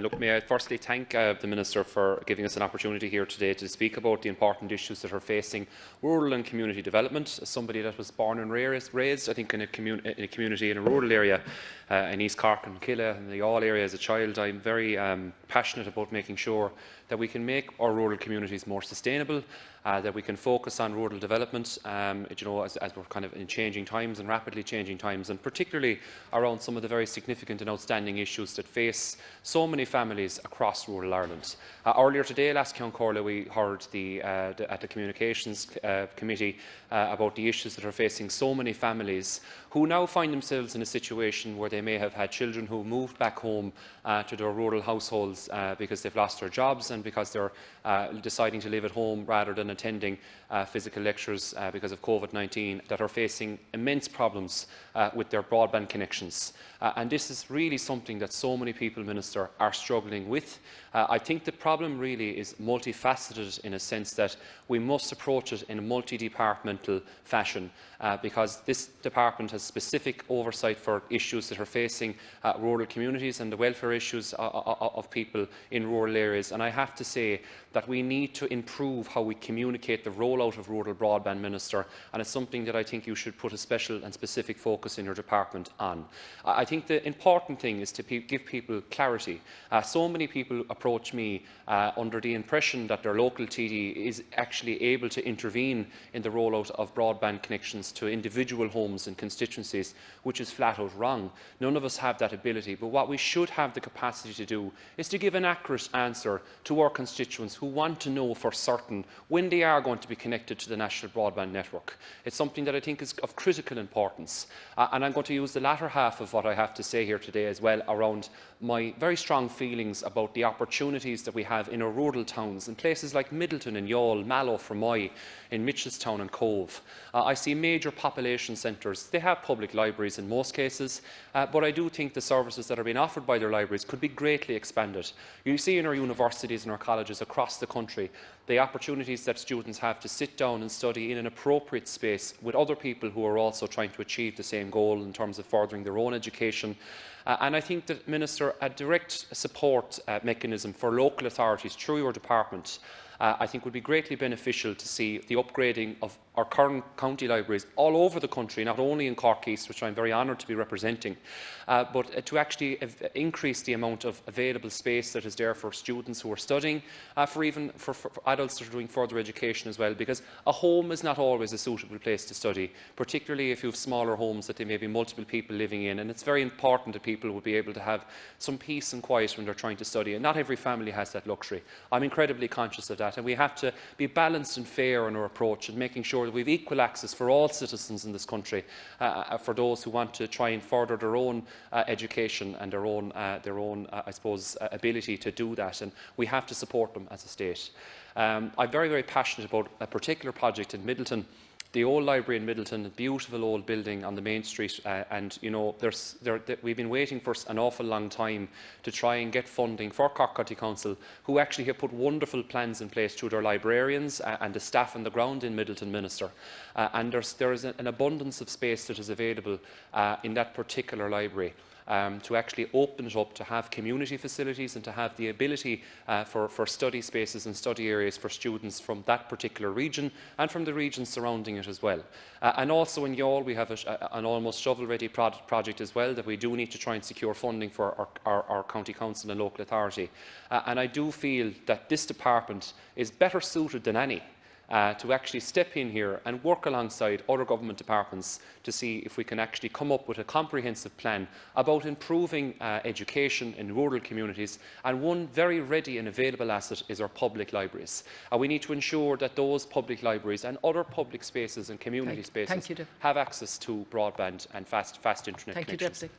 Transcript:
look, may I firstly thank the Minister for giving us an opportunity here today to speak about the important issues that are facing rural and community development. As somebody that was born and raised, I think, in a community in a rural area in East Cork and Killa and the All area as a child, I'm very passionate about making sure that we can make our rural communities more sustainable, that we can focus on rural development, as we're kind of in changing times and rapidly changing times, and particularly around some of the very significant and outstanding issues that face so many families across rural Ireland. Earlier today, last Count Corla, we heard at the Communications Committee about the issues that are facing so many families who now find themselves in a situation where they may have had children who moved back home to their rural households because they've lost their jobs and because they're deciding to live at home rather than attending physical lectures because of COVID-19, that are facing immense problems with their broadband connections. And this is really something that so many people, Minister, are struggling with. I think the problem really is multifaceted in a sense that we must approach it in a multi-departmental fashion because this department has specific oversight for issues that are facing rural communities and the welfare issues of people in rural areas. And I have to say that we need to improve how we communicate the rollout of rural broadband, Minister, and it's something that I think you should put a special and specific focus in your department on. I think the important thing is to give people clarity. So many people approach me under the impression that their local TD is actually able to intervene in the rollout of broadband connections to individual homes and constituencies, which is flat out wrong. None of us have that ability, but what we should have the capacity to do is to give an accurate answer to our constituents who want to know for certain when they are going to be connected to the national broadband network. It's something that I think is of critical importance. And I'm going to use the latter half of what I have to say here today as well around my very strong feelings about the opportunities that we have in our rural towns, in places like Middleton and Youghal, Mallow, Fermoy, in Mitchelstown and Cove. I see major population centres. They have public libraries in most cases, but I do think the services that are being offered by their libraries could be greatly expanded. You see in our universities and our colleges across the country the opportunities that students have to sit down and study in an appropriate space with other people who are also trying to achieve the same goal in terms of furthering their own education. And I think that, Minister, a direct support mechanism for local authorities through your department I think would be greatly beneficial to see the upgrading of our current county libraries all over the country, not only in Cork East, which I am very honoured to be representing, but to actually increase the amount of available space that is there for students who are studying, for adults that are doing further education as well, because a home is not always a suitable place to study, particularly if you have smaller homes that there may be multiple people living in, and it's very important that people will be able to have some peace and quiet when they're trying to study, and not every family has that luxury. I'm incredibly conscious of that, and we have to be balanced and fair in our approach and making sure that we have equal access for all citizens in this country, for those who want to try and further their own education and their own I suppose, ability to do that, and we have to support them as a state. I'm very, very passionate about a particular project in Middleton. The old library in Middleton, a beautiful old building on the main street, and you know, we've been waiting for an awful long time to try and get funding for Cork County Council, who actually have put wonderful plans in place through their librarians and the staff on the ground in Middleton, Minister. And there is an abundance of space that is available in that particular library. To actually open it up to have community facilities and to have the ability for study spaces and study areas for students from that particular region and from the regions surrounding it as well. And also in Youghal we have an almost shovel-ready project as well that we do need to try and secure funding for our county council and local authority. And I do feel that this department is better suited than any to actually step in here and work alongside other government departments to see if we can actually come up with a comprehensive plan about improving education in rural communities. And one very ready and available asset is our public libraries. We need to ensure that those public libraries and other public spaces and community spaces have access to broadband and fast internet connections. Thank you, Deputy.